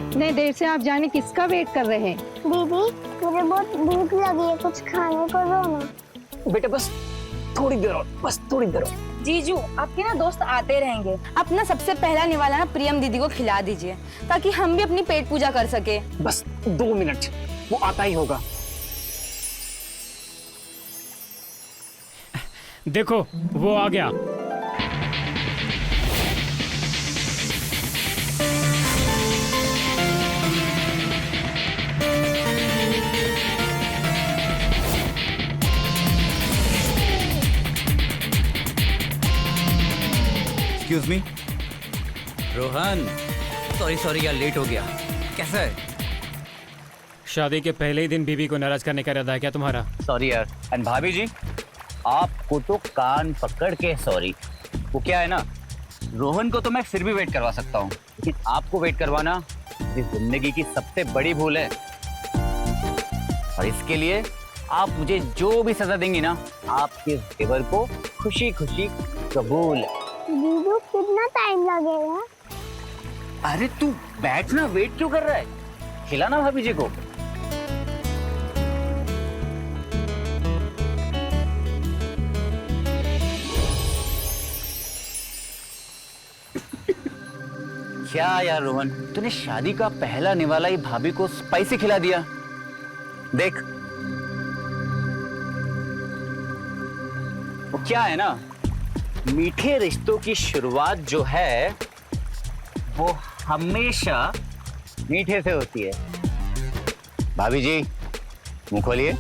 इतने देर से आप जाने किसका वेट कर रहे हैं? दीदी मुझे बहुत भूख लगी है, कुछ खाने को दो ना। बेटा बस थोड़ी देर और, बस थोड़ी देर और। जीजू आपके ना दोस्त आते रहेंगे। अपना सबसे पहला निवाला ना प्रियम दीदी को खिला दीजिए ताकि हम भी अपनी पेट पूजा कर सके। बस 2 मिनट, वो आता ही होगा। देखो वो आ गया। एक्सक्यूज मी रोहन, सॉरी यार, लेट हो गया। कैसा है? शादी के पहले ही दिन बीवी को नाराज करने का इरादा है क्या तुम्हारा? सॉरी यार। एंड भाभी जी, आपको तो कान पकड़ के सॉरी। वो क्या है ना, रोहन को तो मैं फिर भी वेट करवा सकता हूँ, लेकिन आपको वेट करवाना इस जिंदगी की सबसे बड़ी भूल है। और इसके लिए आप मुझे जो भी सजा देंगी ना, आपके देवर को खुशी खुशी कबूल है। दीदी कितना टाइम लगेगा? अरे तू बैठ ना, वेट क्यों कर रहा है? खिलाना भाभी जी को। क्या यार रोहन, तूने शादी का पहला निवाला ही भाभी को स्पाइसी खिला दिया। देख, वो क्या है ना, मीठे रिश्तों की शुरुआत जो है वो हमेशा मीठे से होती है। भाभी जी मुंह खोलिए।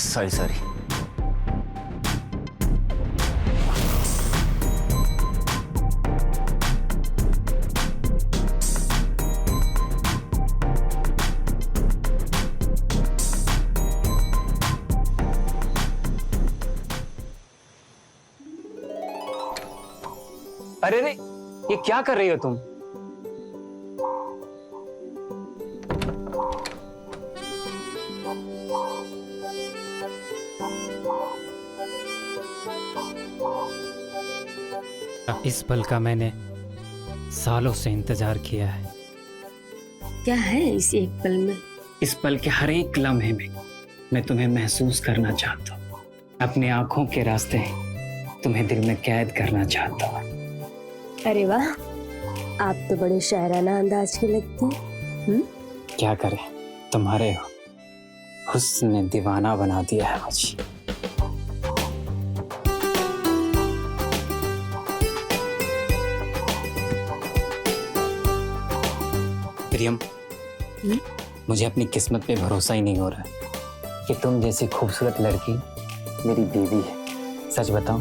सॉरी। अरे रे, ये क्या कर रही हो तुम? इस पल का मैंने सालों से इंतजार किया है। क्या है इस एक पल में? इस पल के हर एक लम्हे में मैं तुम्हें महसूस करना चाहता हूँ। अपनी आंखों के रास्ते तुम्हें दिल में कैद करना चाहता हूँ। अरे वाह, आप तो बड़े शायराना अंदाज के लगते हैं। क्या करें, तुम्हारे हुस्न ने दीवाना बना दिया है मुझे। प्रियम, मुझे अपनी किस्मत पे भरोसा ही नहीं हो रहा कि तुम जैसी खूबसूरत लड़की मेरी बीवी है। सच बताऊं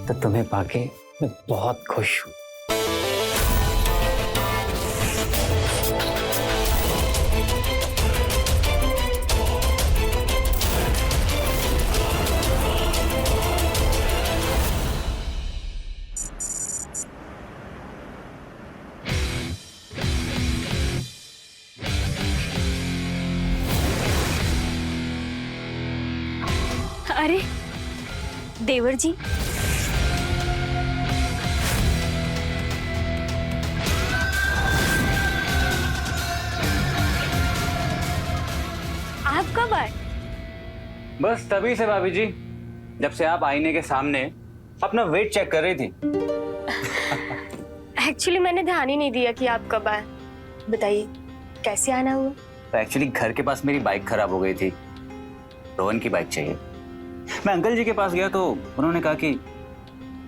तो तुम्हें पाके मैं बहुत खुश हूँ। अरे देवर जी, आप कब आए? बस तभी से भाभी जी, जब से आप आईने के सामने अपना वेट चेक कर रही थी। एक्चुअली मैंने ध्यान ही नहीं दिया कि आप कब आए। बताइए कैसे आना हुआ? तो एक्चुअली घर के पास मेरी बाइक खराब हो गई थी, रोहन की बाइक चाहिए। मैं अंकल जी के पास गया तो उन्होंने कहा कि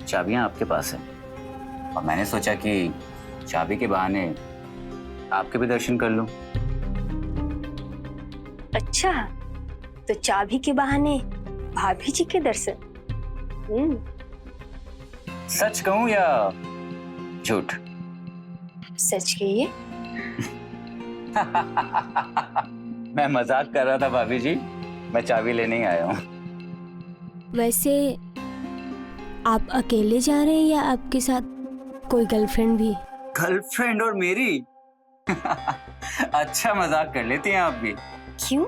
चाबियां आपके पास है, और मैंने सोचा कि चाबी के बहाने आपके भी दर्शन कर लूं। अच्छा, तो चाबी के बहाने भाभी जी के दर्शन। सच कहूं या झूठ? सच कहिए। मैं मजाक कर रहा था भाभी जी, मैं चाबी लेने ही आया हूँ। वैसे आप अकेले जा रहे हैं या आपके साथ कोई गर्लफ्रेंड भी? गर्लफ्रेंड और मेरी? अच्छा मजाक कर लेती हैं आप भी। क्यों?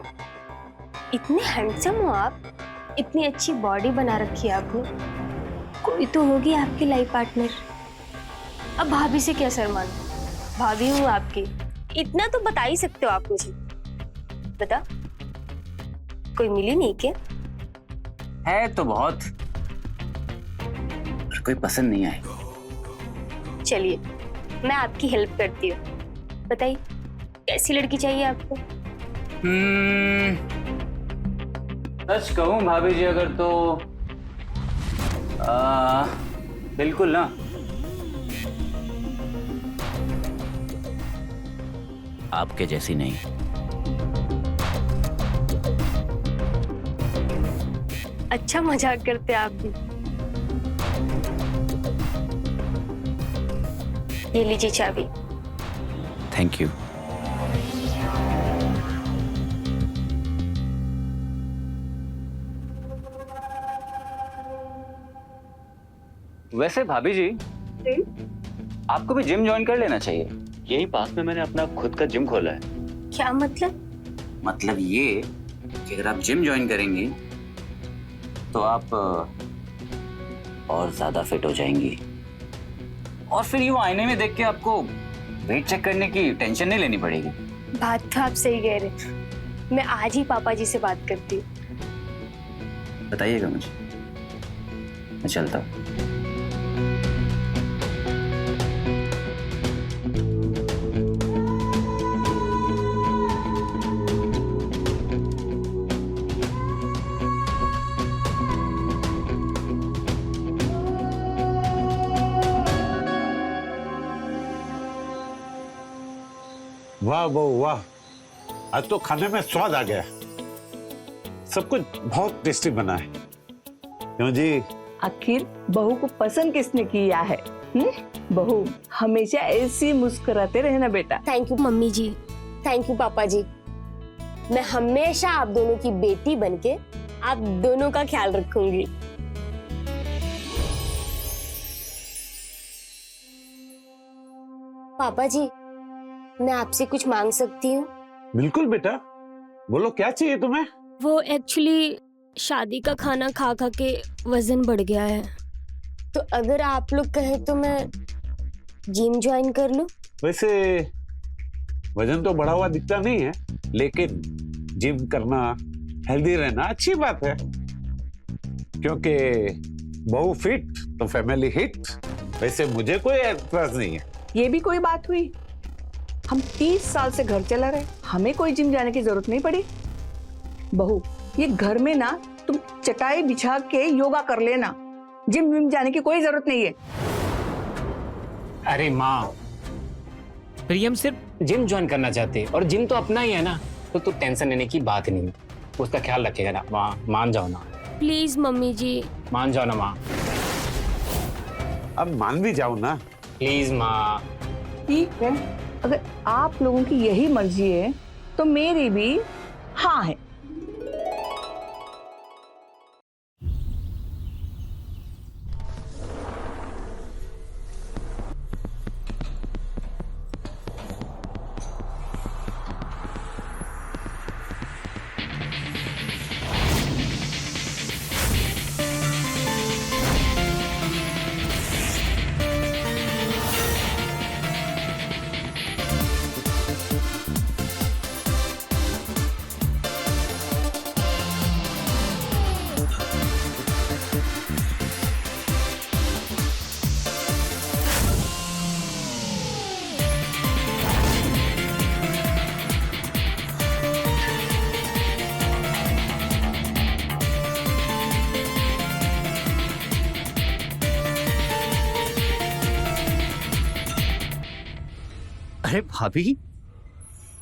इतने हैंडसम हो आप, इतनी अच्छी बॉडी बना रखी है आपने, कोई तो होगी आपकी लाइफ पार्टनर। अब भाभी से क्या शर्माना, भाभी हूँ आपकी, इतना तो बता ही सकते हो आप मुझे। बता, कोई मिली नहीं क्या? है तो बहुत, पर कोई पसंद नहीं आई। चलिए मैं आपकी हेल्प करती हूँ, बताइए कैसी लड़की चाहिए आपको? सच कहूं भाभी जी अगर तो बिल्कुल ना, आपके जैसी नहीं। अच्छा मजाक करते हैं आप भी। ये लीजिए चाबी। Thank you. वैसे भाभी जी, आपको भी जिम ज्वाइन कर लेना चाहिए। यही पास में मैंने अपना खुद का जिम खोला है। क्या मतलब? मतलब ये कि अगर आप जिम ज्वाइन करेंगी तो आप और ज्यादा फिट हो जाएंगी, और फिर यूं आईने में देख के आपको वेट चेक करने की टेंशन नहीं लेनी पड़ेगी। बात तो आप सही कह रहे, मैं आज ही पापा जी से बात करती हूँ। बताइएगा मुझे, मैं चलता हूँ। वाह बहू वाह, आज तो खाने में स्वाद आ गया। सब कुछ बहुत टेस्टी बना है। क्यों जी? आखिर बहू को पसंद किसने किया है? बहू हमेशा ऐसी मुस्कुराते रहना बेटा। Thank you mummy ji, thank you papa ji. मैं हमेशा आप दोनों की बेटी बनके आप दोनों का ख्याल रखूंगी। पापा जी, मैं आपसे कुछ मांग सकती हूँ? बिल्कुल बेटा, बोलो क्या चाहिए तुम्हें? वो एक्चुअली शादी का खाना खा खा के वजन बढ़ गया है, तो अगर आप लोग कहें तो मैं जिम ज्वाइन कर लूं? वैसे वजन तो बढ़ा हुआ दिखता नहीं है, लेकिन जिम करना, हेल्दी रहना अच्छी बात है। क्योंकि बहू फिट तो फैमिली हिट। वैसे मुझे कोई एतराज नहीं है। ये भी कोई बात हुई? हम 30 साल से घर चला रहे, हमें कोई जिम जाने की जरूरत नहीं पड़ी। बहू, ये घर में ना तुम चटाई बिछा के योगा कर लेना, जिम विम जाने की कोई जरूरत नहीं है। अरे माँ, प्रियम सिर्फ जिम ज्वाइन करना चाहते हैं और जिम तो अपना ही है ना, तो टेंशन लेने की बात नहीं है। उसका ख्याल रखेगा ना माँ, मान जाओ ना। प्लीज मम्मी जी, मान जाओ ना माँ, अब मान भी जाओ ना। प्लीज माँ। ठीक है, अगर आप लोगों की यही मर्जी है तो मेरी भी हाँ है। अरे भाभी,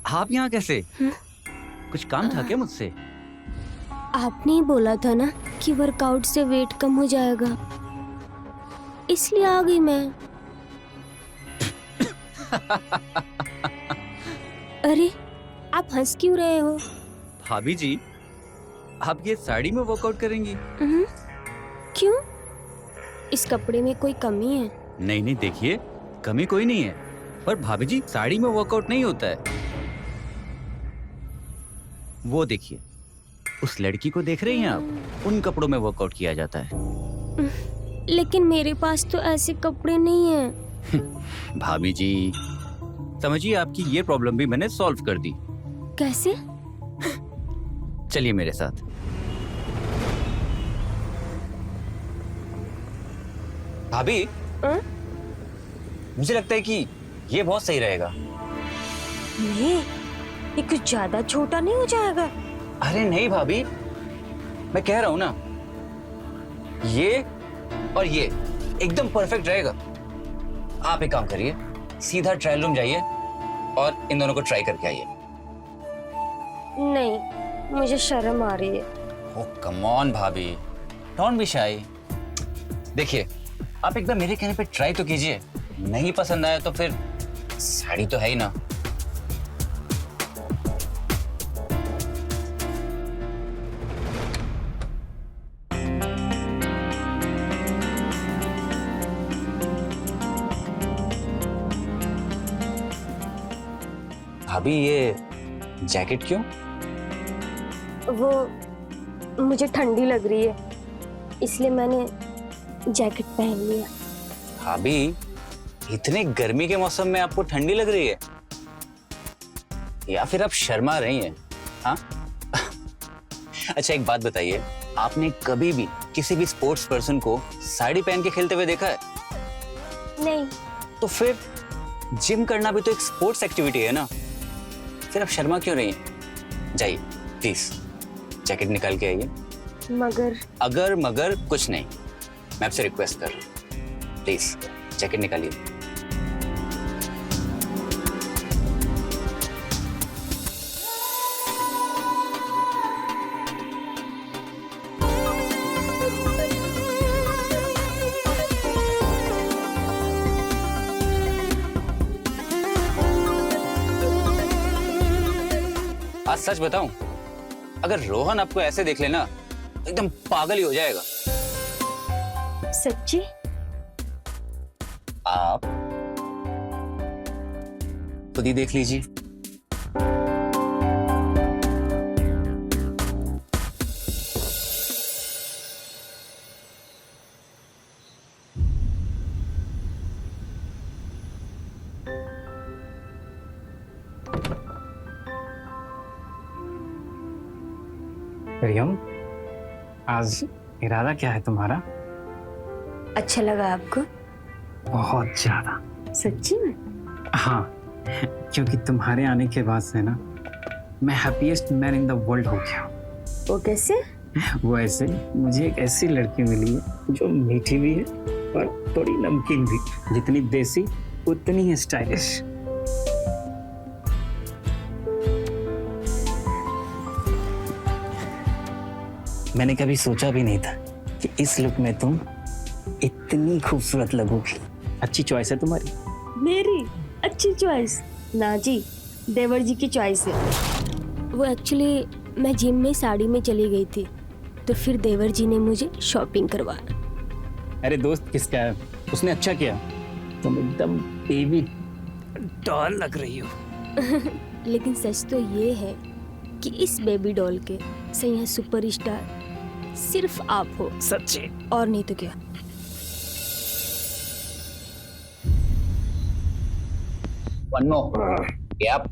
आप यहाँ कैसे? कुछ काम था क्या मुझसे? आपने ही बोला था ना कि वर्कआउट से वेट कम हो जाएगा, इसलिए आ गई मैं। अरे आप हंस क्यों रहे हो? भाभी जी, आप ये साड़ी में वर्कआउट करेंगी? क्यों? इस कपड़े में कोई कमी है? नहीं नहीं, देखिए कमी कोई नहीं है, पर भाभी जी साड़ी में वर्कआउट नहीं होता है। वो देखिए, उस लड़की को देख रही हैं आप, उन कपड़ों में वर्कआउट किया जाता है। लेकिन मेरे पास तो ऐसे कपड़े नहीं हैं। भाभी जी समझिए, आपकी ये प्रॉब्लम भी मैंने सॉल्व कर दी। कैसे? चलिए मेरे साथ। भाभी, मुझे लगता है कि ये बहुत सही रहेगा। नहीं, ये कुछ ज्यादा छोटा नहीं हो जाएगा? अरे नहीं भाभी, मैं कह रहा हूं ना, ये और ये एकदम परफेक्ट रहेगा। आप एक काम करिए, सीधा ट्रायल रूम जाइए और इन दोनों को ट्राई करके आइए। नहीं, मुझे शर्म आ रही है। ओह कम ऑन भाभी, डोंट बी शाई। देखिए, आप एकदम मेरे कहने पे ट्राई तो कीजिए, नहीं पसंद आया तो फिर साड़ी तो है ही ना। भाभी ये जैकेट क्यों? वो मुझे ठंडी लग रही है, इसलिए मैंने जैकेट पहन लिया। भाभी इतने गर्मी के मौसम में आपको ठंडी लग रही है, या फिर आप शर्मा रही हैं? हाँ अच्छा एक बात बताइए, आपने कभी भी किसी भी स्पोर्ट्स पर्सन को साड़ी पहन के खेलते हुए देखा है? नहीं। तो फिर जिम करना भी तो एक स्पोर्ट्स एक्टिविटी है ना, फिर आप शर्मा क्यों रही हैं? जाइए प्लीज जैकेट निकाल के आइए। मगर अगर मगर कुछ नहीं, मैं आपसे रिक्वेस्ट कर रहा हूं, प्लीज जैकेट निकालिए। आज सच बताऊं, अगर रोहन आपको ऐसे देख लेना तो एकदम पागल ही हो जाएगा। सच्ची? आप खुद ही देख लीजिए। प्रियम, आज इरादा क्या है तुम्हारा? अच्छा लगा आपको? बहुत ज्यादा। सच्ची में? हाँ, क्योंकि तुम्हारे आने के बाद से ना मैं happiest man in the world हो गया। वो कैसे? वो ऐसे, मुझे एक ऐसी लड़की मिली है जो मीठी भी है और थोड़ी नमकीन भी, जितनी देसी उतनी ही स्टाइलिश। मैंने कभी सोचा भी नहीं था कि इस लुक में तुम इतनी खूबसूरत लगोगी। अच्छी चॉइस है तुम्हारी। मेरी अच्छी चॉइस? ना जी, देवर जी की चॉइस है। वो एक्चुअली मैं जिम में साड़ी में चली गई थी, तो फिर देवर जी ने मुझे शॉपिंग करवाया। अरे दोस्त किसका है, उसने अच्छा किया। तुम एकदम बेबी डॉल लग रही हो। लेकिन सच तो ये है कि इस बेबी डॉल के सही सुपरस्टार सिर्फ आप हो। सच्ची? और नहीं तो क्या। One more. Yep.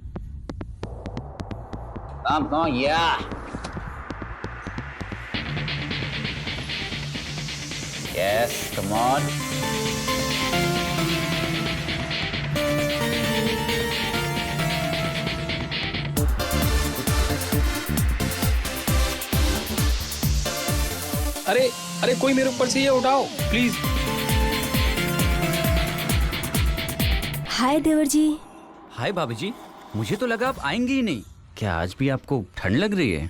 Come on, yeah. Yes, come on. अरे अरे कोई मेरे ऊपर से ये उठाओ प्लीज। हाय देवर जी। हाय भाभी जी, मुझे तो लगा आप आएंगे ही नहीं। क्या आज भी आपको ठंड लग रही है?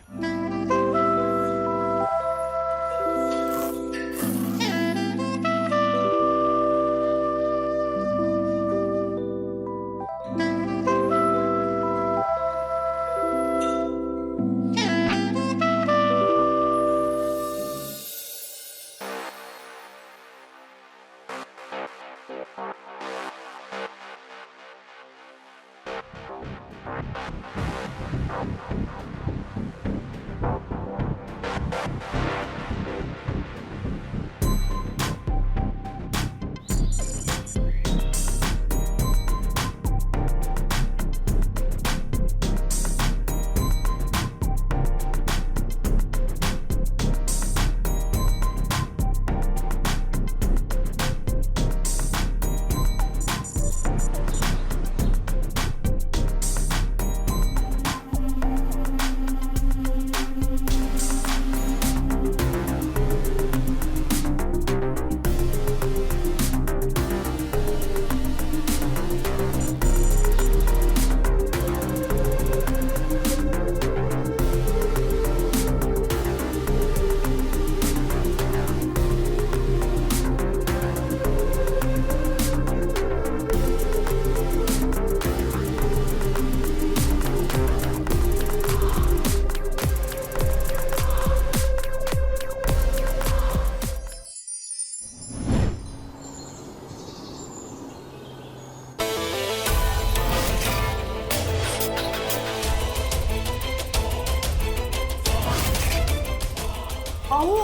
बहू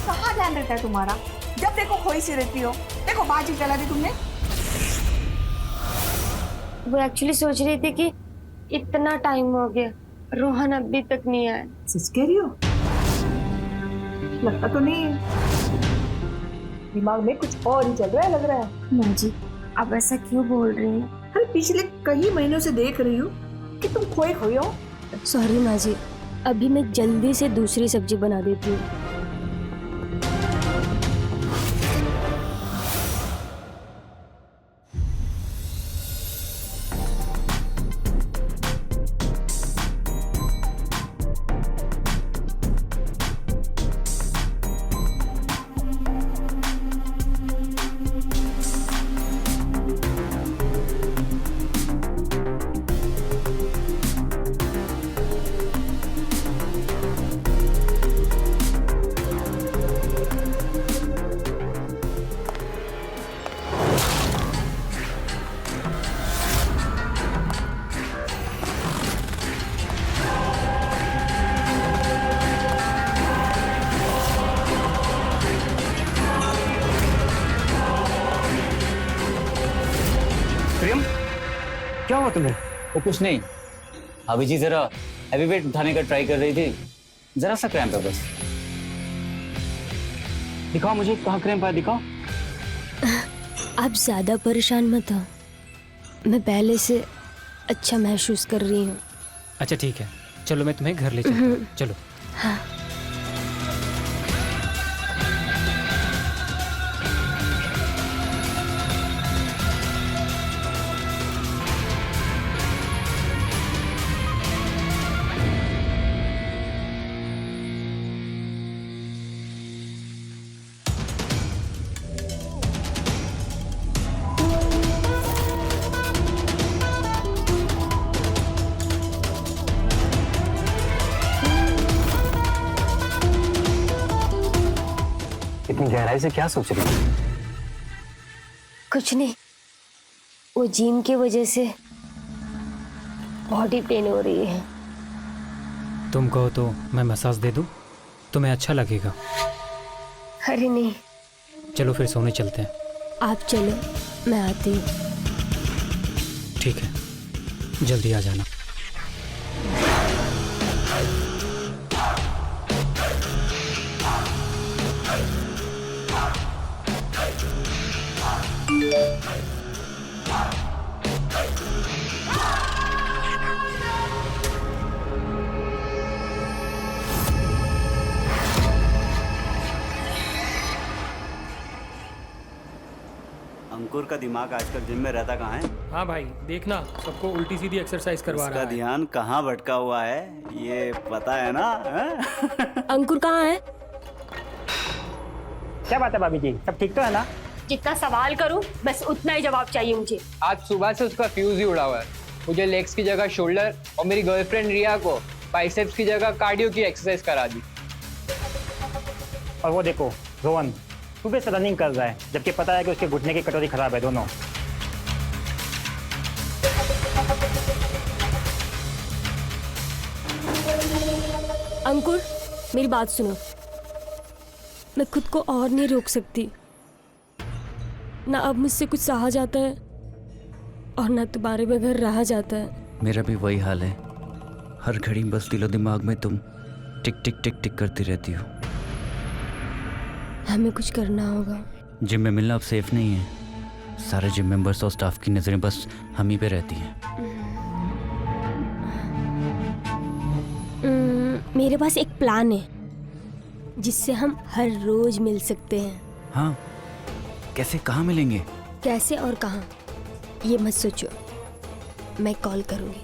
कहाँ ध्यान रहता है तुम्हारा? जब देखो खोई सी रहती हो। देखो बाजी चला दी तुमने। वो एक्चुअली सोच रही थी कि इतना टाइम हो गया, रोहन अभी तक नहीं आया। सच कह रही हो? लगता तो नहीं है, दिमाग में कुछ और ही चल रहा है लग रहा है। माँ जी आप ऐसा क्यों बोल रही हैं? अरे पिछले कई महीनों से देख रही हूँ कि तुम खोए खोए हो। सॉरी माँ जी, अभी मैं जल्दी से दूसरी सब्जी बना देती हूँ। प्रियम, क्या हुआ तुम्हें? वो कुछ नहीं, अभी जी जरा हैवी वेट उठाने का ट्राई कर रही थी, जरा सा क्रैम्प है बस। दिखाओ मुझे कहाँ क्रैम्प है, दिखाओ। आप ज्यादा परेशान मत हो, मैं पहले से अच्छा महसूस कर रही हूँ। अच्छा ठीक है, चलो मैं तुम्हें घर ले चलता हूँ। चलो। हाँ। इतनी गहराई से क्या सोच रही है? कुछ नहीं, वो जिम की वजह से बॉडी पेन हो रही है। तुम कहो तो मैं मसाज दे दूँ, तुम्हें अच्छा लगेगा। अरे नहीं, चलो फिर सोने चलते हैं। आप चलो, मैं आती हूँ। ठीक है, जल्दी आ जाना। अंकुर का दिमाग आजकल जिम में रहता कहाँ है? हाँ भाई, देखना सबको उल्टी सीधी एक्सरसाइज करवा रहा है। उसका ध्यान कहाँ भटका हुआ है ये पता है ना? अंकुर कहाँ है? क्या बात है भाभी जी, सब ठीक तो है ना? जितना सवाल करूं बस उतना ही जवाब चाहिए मुझे। आज सुबह से उसका फ्यूज ही उड़ा हुआ है। मुझे लेग्स की जगह शोल्डर और मेरी गर्लफ्रेंड रिया को बाइसेप्स की जगह कार्डियो की एक्सरसाइज करा दी। और वो देखो रोहन सुबह से रनिंग कर रहा है, जबकि पता है कि उसके घुटने की कटोरी खराब है दोनों। अंकुर मेरी बात सुनो, मैं खुद को और नहीं रोक सकती ना। अब मुझसे कुछ सहा जाता है और ना तुम्हारे बगैर रहा जाता है। मेरा भी वही हाल है, हर घड़ी बस दिलो दिमाग में तुम टिक टिक टिक टिक करती रहती हो। हमें कुछ करना होगा। जिम में मिलना अब सेफ नहीं है, सारे जिम मेंबर्स और स्टाफ की नजरें बस हम ही पे रहती हैं। मेरे पास एक प्लान है जिससे हम हर रोज मिल सकते हैं। हाँ, कैसे, कहाँ मिलेंगे? कैसे और कहाँ ये मत सोचो, मैं कॉल करूंगी।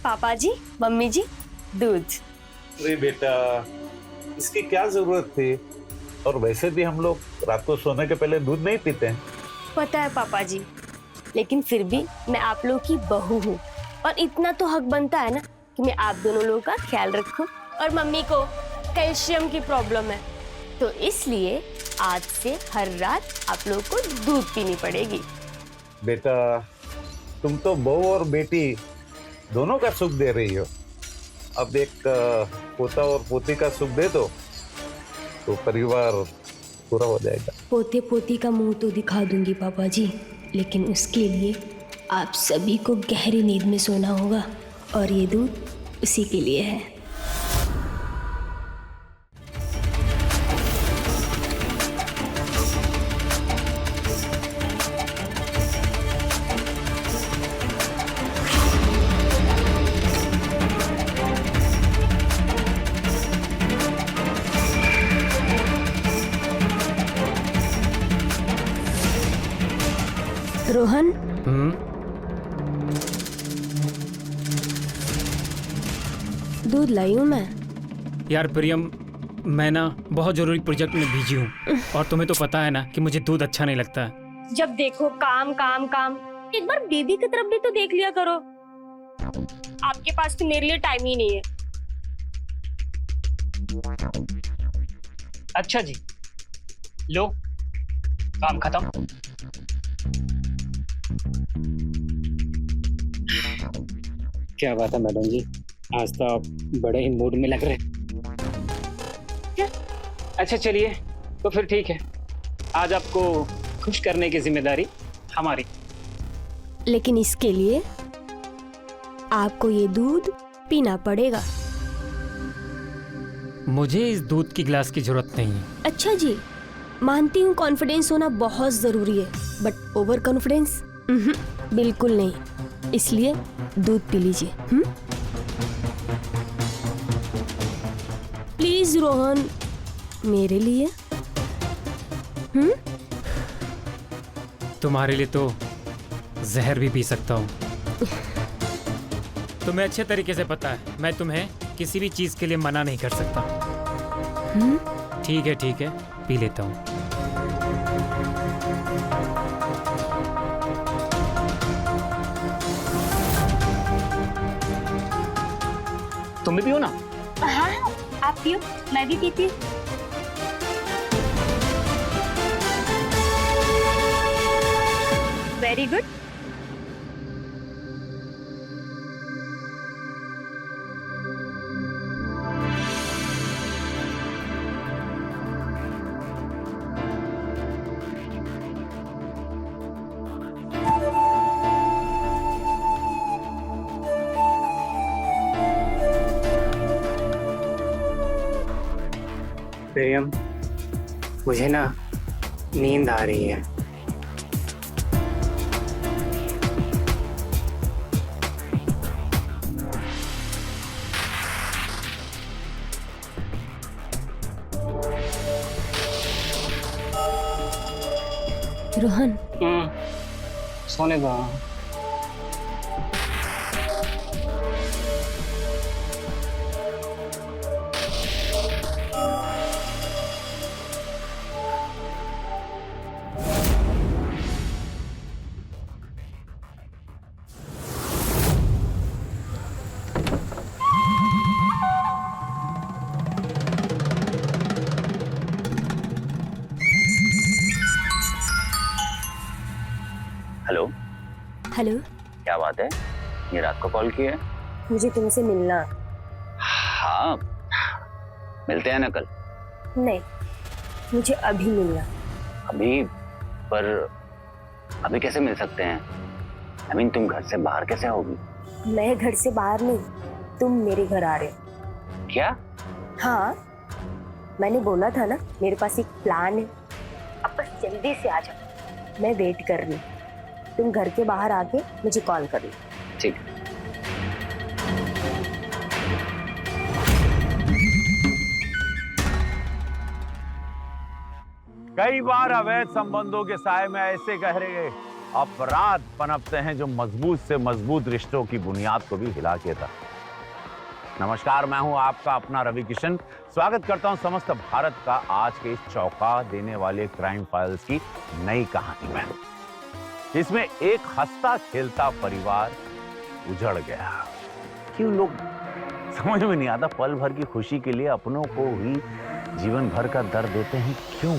पापा जी, मम्मी जी, दूध। अरे बेटा, इसकी क्या जरूरत थी? और वैसे भी हम लोग रात को सोने के पहले दूध नहीं पीते हैं। पता है पापा जी, लेकिन फिर भी मैं आप लोगों की बहू हूँ और इतना तो हक बनता है ना कि मैं आप दोनों लोगों का ख्याल रखूं। और मम्मी को कैल्शियम की प्रॉब्लम है, तो इसलिए आज से हर रात आप लोगों को दूध पीनी पड़ेगी। बेटा, तुम तो बहू और बेटी दोनों का सुख दे रही हो। अब एक पोता और पोती का सुख दे दो तो परिवार पूरा हो जाएगा। पोते पोती का मुंह तो दिखा दूंगी पापा जी, लेकिन उसके लिए आप सभी को गहरी नींद में सोना होगा और ये दूध उसी के लिए है। रोहन, दूध लाई हूँ मैं। यार प्रियम, मैं ना बहुत जरूरी प्रोजेक्ट में बिजी हूँ और तुम्हें तो पता है ना कि मुझे दूध अच्छा नहीं लगता है। जब देखो काम काम काम, एक बार बेबी की तरफ भी तो देख लिया करो। आपके पास तो मेरे लिए टाइम ही नहीं है। अच्छा जी, लो काम खत्म। क्या बात है मैडम जी, आज तो आप बड़े ही मूड में लग रहे। अच्छा चलिए, तो फिर ठीक है, आज आपको खुश करने की जिम्मेदारी हमारी। लेकिन इसके लिए आपको ये दूध पीना पड़ेगा। मुझे इस दूध की गिलास की जरूरत नहीं है। अच्छा जी, मानती हूँ कॉन्फिडेंस होना बहुत जरूरी है, बट ओवर कॉन्फिडेंस बिल्कुल नहीं। इसलिए दूध पी लीजिए। प्लीज रोहन, मेरे लिए। तुम्हारे लिए तो जहर भी पी सकता हूँ। तुम्हें अच्छे तरीके से पता है, मैं तुम्हें किसी भी चीज के लिए मना नहीं कर सकता। ठीक है, पी लेता हूँ। तुम भी पियो ना। हाँ, आप पियो, मैं भी पीती हूँ। Very good. प्रियम, मुझे ना नींद आ रही है। रोहन, सोने दो। हेलो। हेलो, क्या बात है, ये रात को कॉल किया है? मुझे तुमसे मिलना। हाँ, मिलते हैं ना कल। नहीं, मुझे अभी मिलना। अभी? पर अभी कैसे मिल सकते हैं? I mean, तुम घर से बाहर कैसे होगी? मैं घर से बाहर नहीं, तुम मेरे घर आ रहे हो। क्या? हाँ, मैंने बोला था ना, मेरे पास एक प्लान है। अब बस जल्दी से आ जाओ, मैं वेट कर रही हूँ। तुम घर के बाहर आके मुझे कॉल कर लो। ठीक। कई बार अवैध संबंधों के साए में ऐसे गहरे अपराध पनपते हैं जो मजबूत से मजबूत रिश्तों की बुनियाद को भी हिला के था। नमस्कार, मैं हूं आपका अपना रवि किशन। स्वागत करता हूं समस्त भारत का आज के इस चौंका देने वाले क्राइम फाइल्स की नई कहानी में। इसमें एक हंसता खेलता परिवार उजड़ गया। क्यों लोग समझ में नहीं आता, पल भर की खुशी के लिए अपनों को ही जीवन भर का दर्द देते हैं क्यों?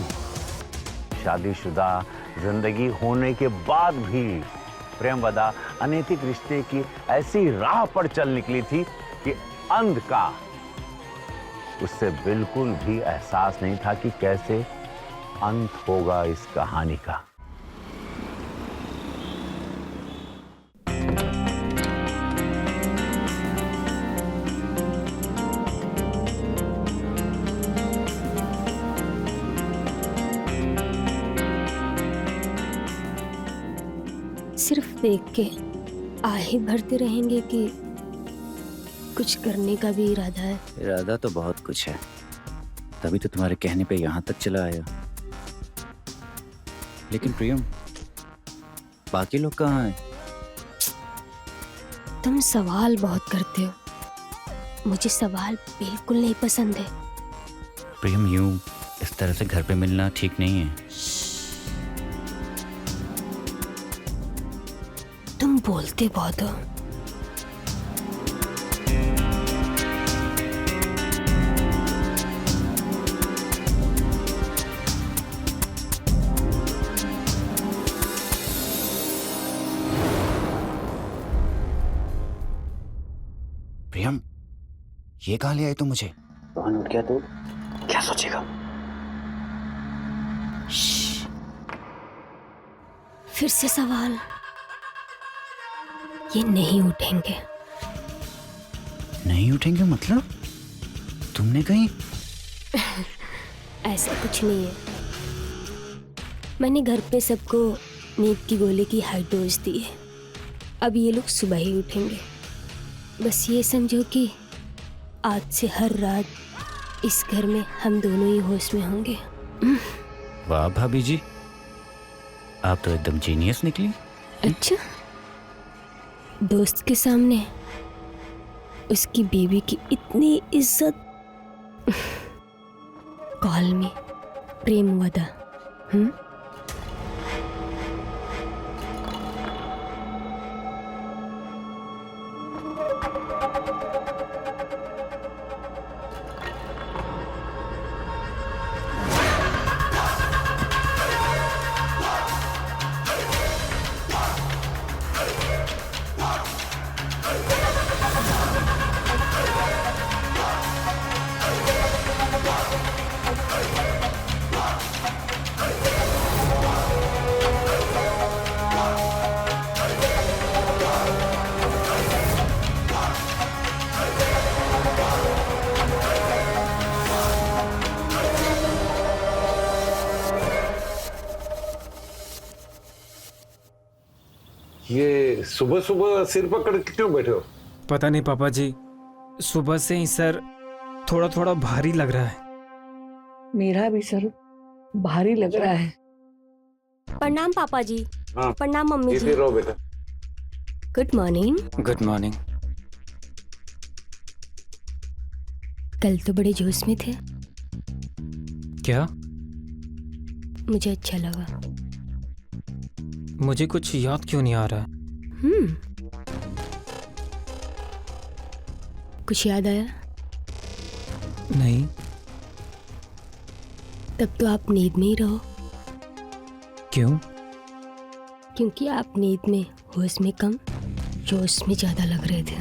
शादीशुदा जिंदगी होने के बाद भी प्रेमवदा अनैतिक रिश्ते की ऐसी राह पर चल निकली थी कि अंध का उससे बिल्कुल भी एहसास नहीं था कि कैसे अंत होगा इस कहानी का। सिर्फ देख के आहे भरते रहेंगे कि कुछ करने का भी इरादा है? इरादा तो बहुत कुछ है, तभी तो तुम्हारे कहने पे यहाँ तक चला आया। लेकिन प्रियम, बाकी लोग कहाँ हैं? तुम सवाल बहुत करते हो, मुझे सवाल बिल्कुल नहीं पसंद है। प्रियम, यूं इस तरह से घर पे मिलना ठीक नहीं है। तुम बोलते बहुत हो। प्रियम, ये कहाँ ले आई तू मुझे? रोहन उठ गया तो क्या सोचेगा? फिर से सवाल। ये नहीं उठेंगे। नहीं उठेंगे मतलब? तुमने कहीं? ऐसा कुछ नहीं है। मैंने घर पे सबको नींद की गोली की हाई डोज दी है। अब ये लोग सुबह ही उठेंगे। बस ये समझो कि आज से हर रात इस घर में हम दोनों ही होश में होंगे। वाह भाभी जी, आप तो एकदम जीनियस निकली। अच्छा, दोस्त के सामने उसकी बीवी की इतनी इज्जत। Call me Premvada. ये सुबह सुबह सिर पकड़ के क्यों बैठे हो? पता नहीं पापा जी, सुबह से ही सर थोड़ा थोड़ा भारी लग रहा है। मेरा भी सर भारी लग रहा है। प्रणाम पापा जी। हाँ, प्रणाम मम्मी जी। रहो बेटा। Good morning. Good morning. कल तो बड़े जोश में थे। क्या? मुझे अच्छा लगा। मुझे कुछ याद क्यों नहीं आ रहा? कुछ याद आया? नहीं। तब तो आप नींद में ही रहो। क्यों? क्योंकि आप नींद में होश में कम, जोश में ज्यादा लग रहे थे।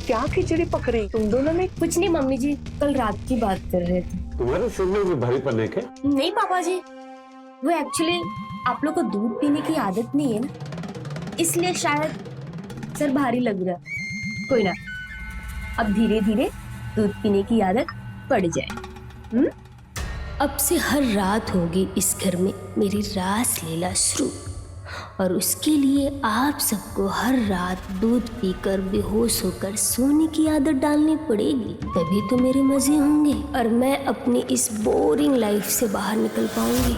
क्या खिचड़ी पकड़ी तुम दोनों ने? कुछ नहीं मम्मी जी, कल रात की बात कर रहे थे। तुम्हारे सिर में भी भारीपन है क्या? नहीं पापा जी, वो एक्चुअली आप लोग को दूध पीने की आदत नहीं है ना, इसलिए शायद सर भारी लग रहा। कोई ना, अब धीरे धीरे दूध पीने की आदत पड़ जाए। अब से हर रात होगी इस घर में मेरी रास लीला शुरू, और उसके लिए आप सबको हर रात दूध पीकर बेहोश होकर सोने की आदत डालनी पड़ेगी। तभी तो मेरे मजे होंगे और मैं अपनी इस बोरिंग लाइफ से बाहर निकल पाऊंगी।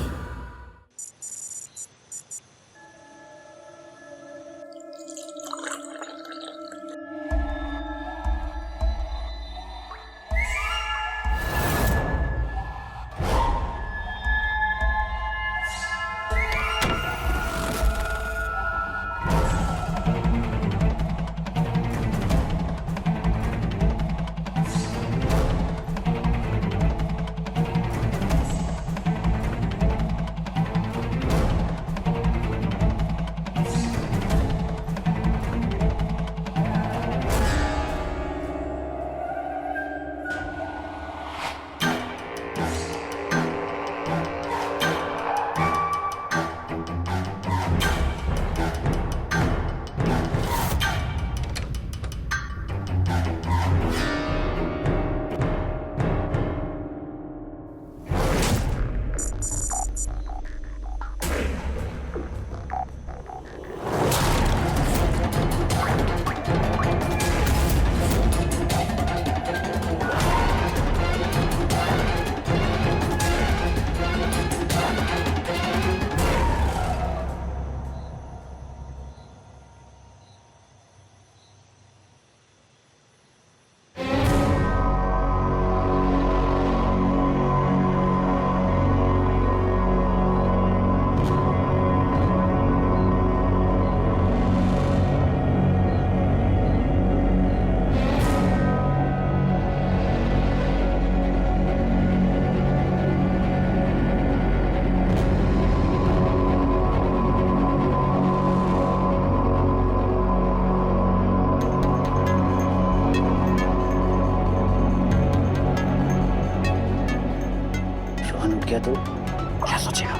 दिया तो क्या सोचेगा?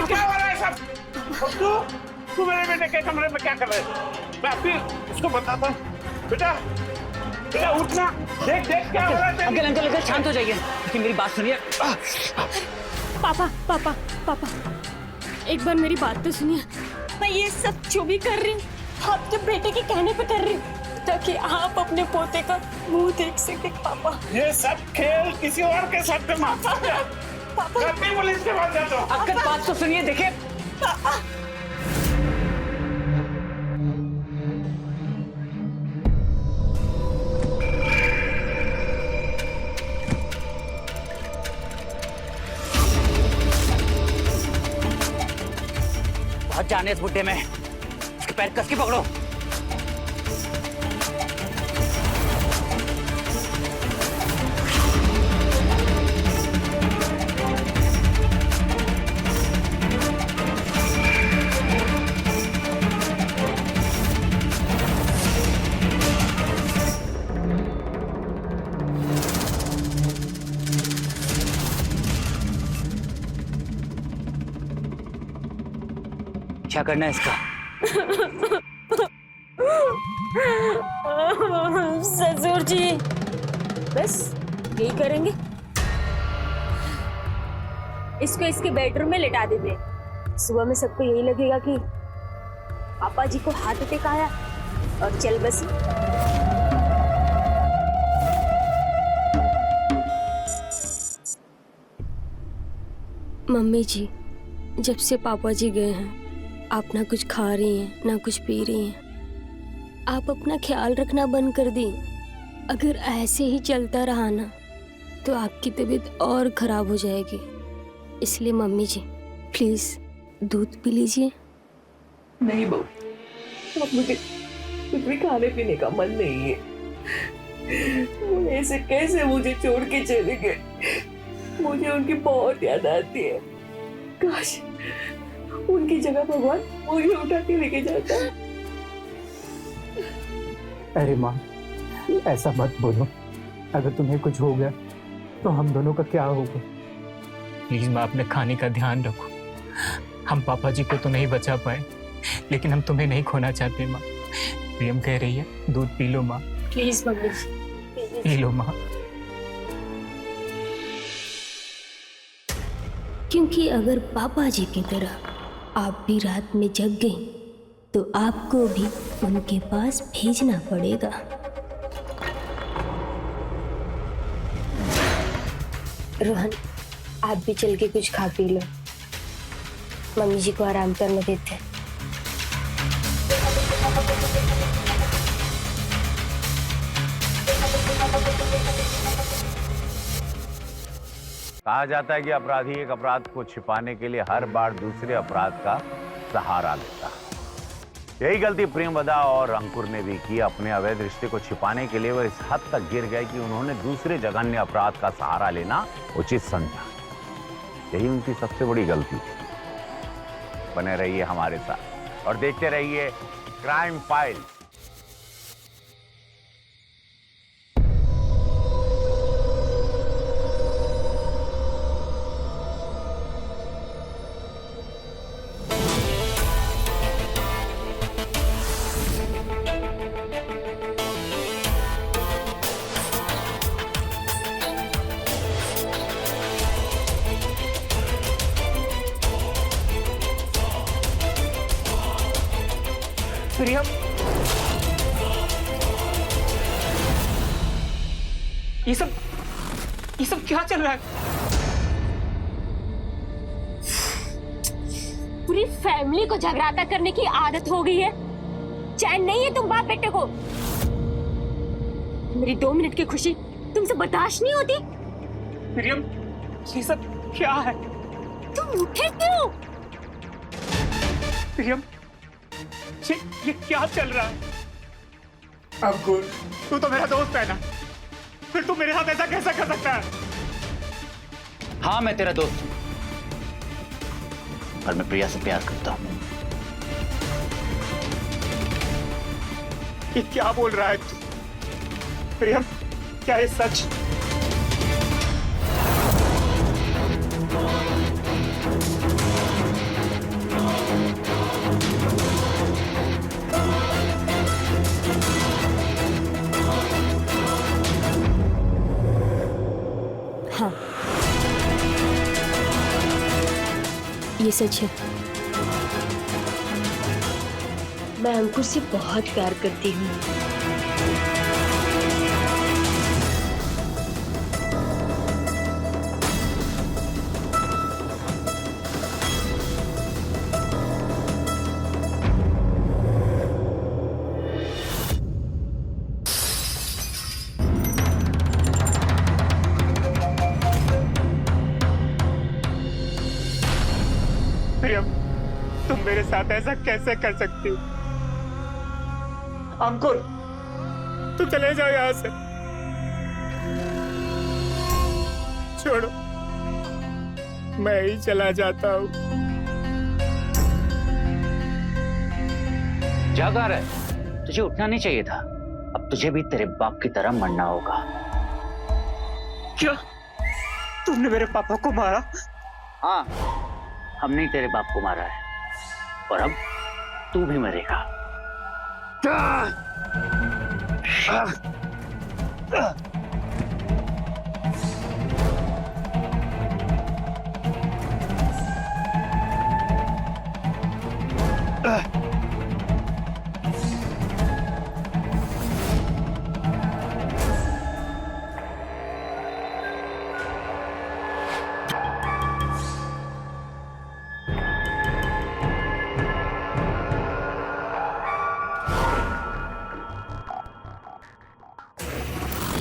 क्या हो रहा है सब? तू मेरे बेटे के कमरे में क्या कर रहे है? मैं अभी उसको बताता हूँ। बेटा बेटा उठना, देख देख क्या हो रहा है। अंकल अंकल अंकल शांत हो जाइए, लेकिन मेरी बात सुनिए। पापा पापा पापा, एक बार मेरी बात तो सुनिए। मैं ये सब जो भी कर रही हूँ आपके बेटे के कहने पे कर रही हूँ, ताकि आप अपने पोते का मुंह देख सके। पापा ये सब खेल किसी और के साथ में मत कर। पापा पुलिस के पास जाता हूँ। अंकल बात तो सुनिए, देखिए। बहुत जाने इस बुड्ढे में, इसके पैर कस के पकड़ो। क्या करना है इसका? ससुर जी बस यही करेंगे, इसको इसके बेडरूम में लिटा देते। सुबह में सबको यही लगेगा कि पापा जी को हार्ट अटैक आया और चल बसी। मम्मी जी, जब से पापा जी गए हैं आप ना कुछ खा रही हैं ना कुछ पी रही हैं। आप अपना ख्याल रखना बंद कर दी। अगर ऐसे ही चलता रहा ना तो आपकी तबीयत और खराब हो जाएगी। इसलिए मम्मी जी प्लीज दूध पी लीजिए। नहीं बहू, अब मुझे कुछ भी खाने पीने का मन नहीं है। वो ऐसे कैसे मुझे छोड़ के चले गए, मुझे उनकी बहुत याद आती है। काश उनकी जगह भगवान मुझे उठा के लेके जाता। अरे माँ, ऐसा मत बोलो। अगर तुम्हें कुछ हो गया तो हम दोनों का क्या होगा? प्लीज माँ, अपने खाने का ध्यान रखो। हम पापा जी को तो नहीं बचा पाए, लेकिन हम तुम्हें नहीं खोना चाहते माँ। प्रियम कह रही है दूध पी लो माँ। प्लीज मम्मी पी लो माँ। क्योंकि अगर पापा जी की तरह आप भी रात में जग गई तो आपको भी उनके पास भेजना पड़ेगा। रोहन, आप भी चल के कुछ खा पी लो, मम्मी जी को आराम करने देते। कहा जाता है कि अपराधी एक अपराध को छिपाने के लिए हर बार दूसरे अपराध का सहारा लेता है। यही गलती प्रेमवदा और अंकुर ने भी की। अपने अवैध रिश्ते को छिपाने के लिए वो इस हद तक गिर गए कि उन्होंने दूसरे जघन्य अपराध का सहारा लेना उचित समझा। यही उनकी सबसे बड़ी गलती थी। बने रहिए हमारे साथ और देखते रहिए क्राइम फाइल्स। प्रियम, ये सब क्या चल रहा है? पूरी फैमिली को झगड़ाता करने की आदत हो गई है। चैन नहीं है तुम बाप बेटे को। मेरी 2 मिनट की खुशी तुमसे बर्दाश्त नहीं होती। प्रियम, ये सब क्या है? तुम उठे क्यों? प्रियम, ये क्या चल रहा है? अंकुर, तू तो मेरा दोस्त है ना, फिर तू मेरे साथ ऐसा कैसा कर सकता है? हाँ मैं तेरा दोस्त हूं, और मैं प्रिया से प्यार करता हूं। ये क्या बोल रहा है तू? प्रियम, क्या ये सच? हाँ, ये सच है। मैं अंकुर से बहुत प्यार करती हूँ। प्रियम, तुम मेरे साथ ऐसा कैसे कर सकती हो? अंकुर, तुम चले जाओ यहाँ से। छोड़ो, मैं ही चला जाता हूँ। जागा रहा है, तुझे उठना नहीं चाहिए था। अब तुझे भी तेरे बाप की तरह मरना होगा। क्या? तुमने मेरे पापा को मारा? हाँ, हमने ही तेरे बाप को मारा है, और अब तू भी मरेगा।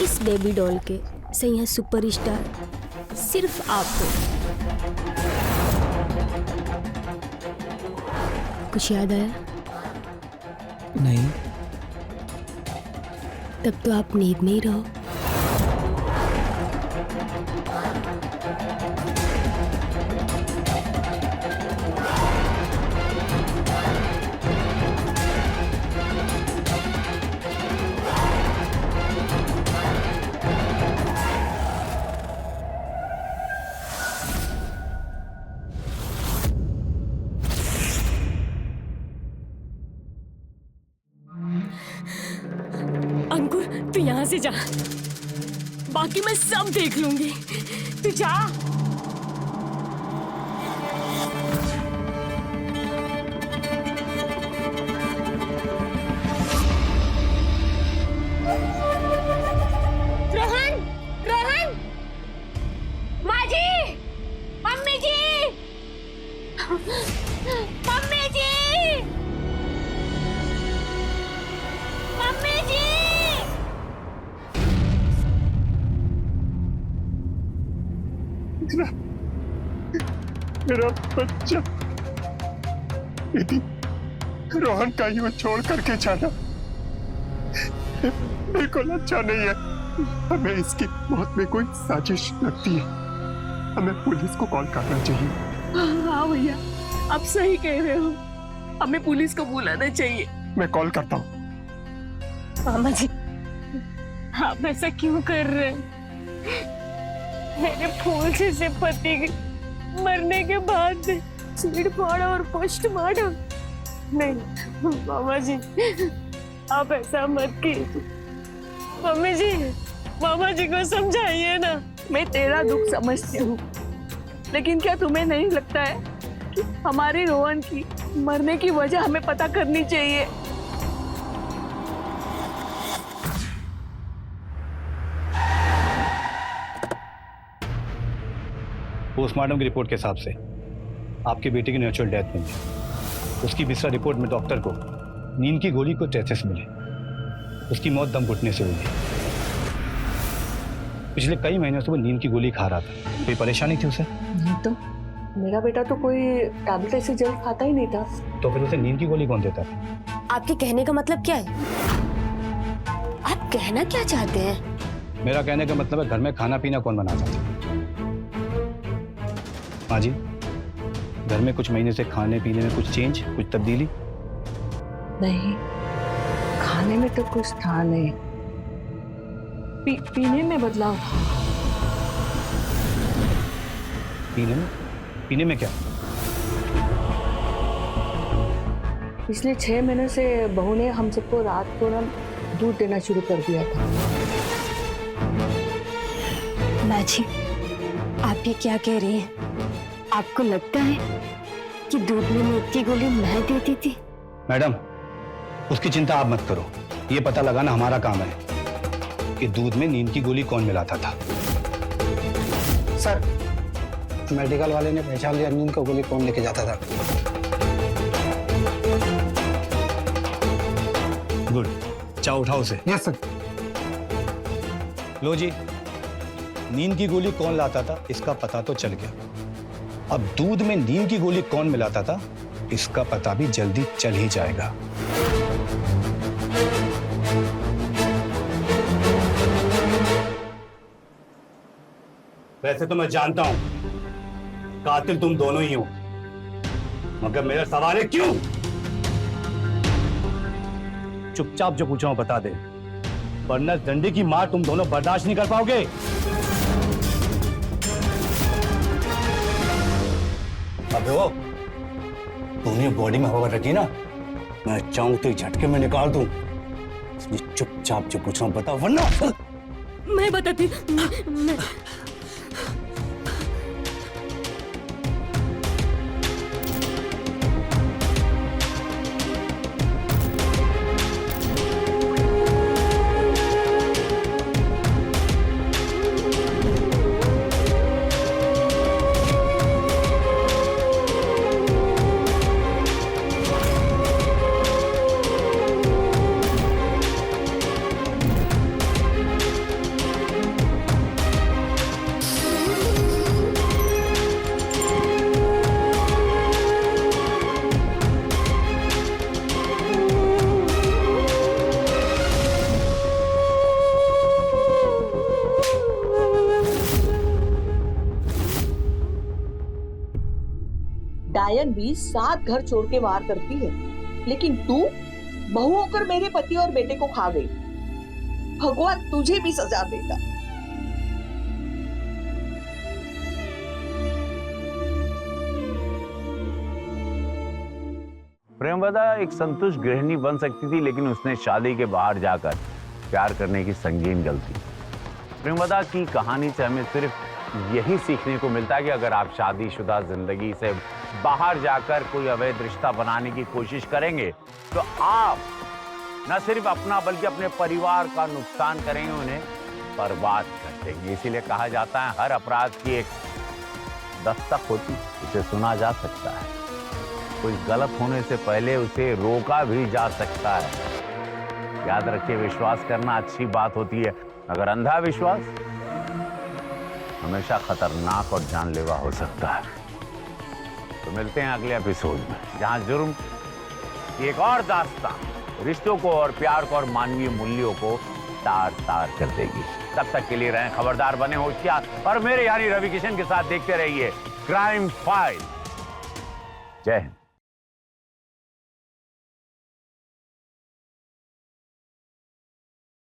इस बेबी डॉल के सैया सुपरस्टार सिर्फ आप हो। कुछ याद आया? नहीं। तब तो आप नींद में ही रहो। अंकुर, तू यहाँ से जा, बाकी मैं सब देख लूंगी। तू जा। रोहन, रोहन, माँ जी, मम्मी जी, मम्मी जी, मम्मी जी। मेरा बच्चा। यदि रोहन का यूं छोड़ करके जाना बिल्कुल अच्छा नहीं है। हमें इसकी मौत में कोई साजिश लगती है। हमें पुलिस को कॉल करना चाहिए। हाँ भैया, आप सही कह रहे हो, हमें पुलिस को बुलाना चाहिए। मैं कॉल करता हूँ। मामा जी, आप ऐसा क्यों कर रहे हैं? मेरे फूल से पति के मरने के बाद चीड़-फाड़ और पोस्टमार्टम नहीं। मामा जी, आप ऐसा मत कीजिए। मम्मी जी, मामा जी को समझाइए ना। मैं तेरा दुख समझती हूँ, लेकिन क्या तुम्हें नहीं लगता है कि हमारी रोहन की मरने की वजह हमें पता करनी चाहिए? पोस्टमार्टम की रिपोर्ट के हिसाब से आपकी बेटी की नेचुरल डेथ हुई है। उसकी बिस्रा रिपोर्ट में डॉक्टर को नींद की गोली को ट्रेसेस मिले। उसकी मौत दम घुटने से हुई है। पिछले कई महीनों से वो नींद की गोली खा रहा था। कोई परेशानी थी उसे? नहीं तो, मेरा बेटा तो कोई टैबलेट ऐसे जल्द खाता ही नहीं था। तो फिर उसे नींद की गोली कौन देता था? आपके कहने का मतलब क्या है? आप कहना क्या चाहते हैं? मेरा कहने का मतलब है घर में खाना पीना कौन बनाता था? हाँ जी, घर में कुछ महीने से खाने पीने में कुछ चेंज, कुछ तब्दीली? नहीं, खाने में तो कुछ था नहीं, पीने में बदलाव था। पीने में क्या? पिछले 6 महीने से बहू ने हम सबको रात को ना दूध देना शुरू कर दिया था। माँ जी, आप ये क्या कह रही हैं? आपको लगता है कि दूध में नींद की गोली मैं देती थी? मैडम, उसकी चिंता आप मत करो, ये पता लगाना हमारा काम है कि दूध में नींद की गोली कौन मिलाता था। सर, मेडिकल वाले ने पहचान लिया नींद की गोली कौन लेके जाता था। गुड, चाय उठाओ उसे। Yes sir. लो जी, नींद की गोली कौन लाता था इसका पता तो चल गया, अब दूध में नींद की गोली कौन मिलाता था इसका पता भी जल्दी चल ही जाएगा। वैसे तो मैं जानता हूं कातिल तुम दोनों ही हो, मगर मेरा सवाल है क्यों? चुपचाप जो पूछा हूं बता दे, वरना डंडे की मार तुम दोनों बर्दाश्त नहीं कर पाओगे। अबे वो तूने बॉडी में हवा रखी ना, मैं चाहूं तो एक झटके में निकाल दूं। इसलिए चुपचाप जो पूछ रहा हूं बता, वरना मैं बताती मैं... डायन भी 7 घर छोड़ के वार करती है, लेकिन तू बहू होकर मेरे पति और बेटे को खा गई। भगवान तुझे भी सजा देगा। प्रेमवदा एक संतुष्ट गृहिणी बन सकती थी, लेकिन उसने शादी के बाहर जाकर प्यार करने की संगीन गलती। प्रेमवदा की कहानी से हमें सिर्फ यही सीखने को मिलता है कि अगर आप शादीशुदा जिंदगी से बाहर जाकर कोई अवैध रिश्ता बनाने की कोशिश करेंगे तो आप न सिर्फ अपना बल्कि अपने परिवार का नुकसान करेंगे, उन्हें बर्बाद कर देंगे। इसीलिए कहा जाता है हर अपराध की एक दस्तक होती, उसे सुना जा सकता है, कुछ गलत होने से पहले उसे रोका भी जा सकता है। याद रखिए, विश्वास करना अच्छी बात होती है, मगर अंधा विश्वास हमेशा खतरनाक और जानलेवा हो सकता है। तो मिलते हैं अगले एपिसोड में, जहां जुर्म की एक और दास्तान रिश्तों को और प्यार को और मानवीय मूल्यों को तार तार कर देगी। तब तक के लिए रहें खबरदार, बने होशियार और मेरे यानी रवि किशन के साथ देखते रहिए क्राइम फाइल। जय हिंद।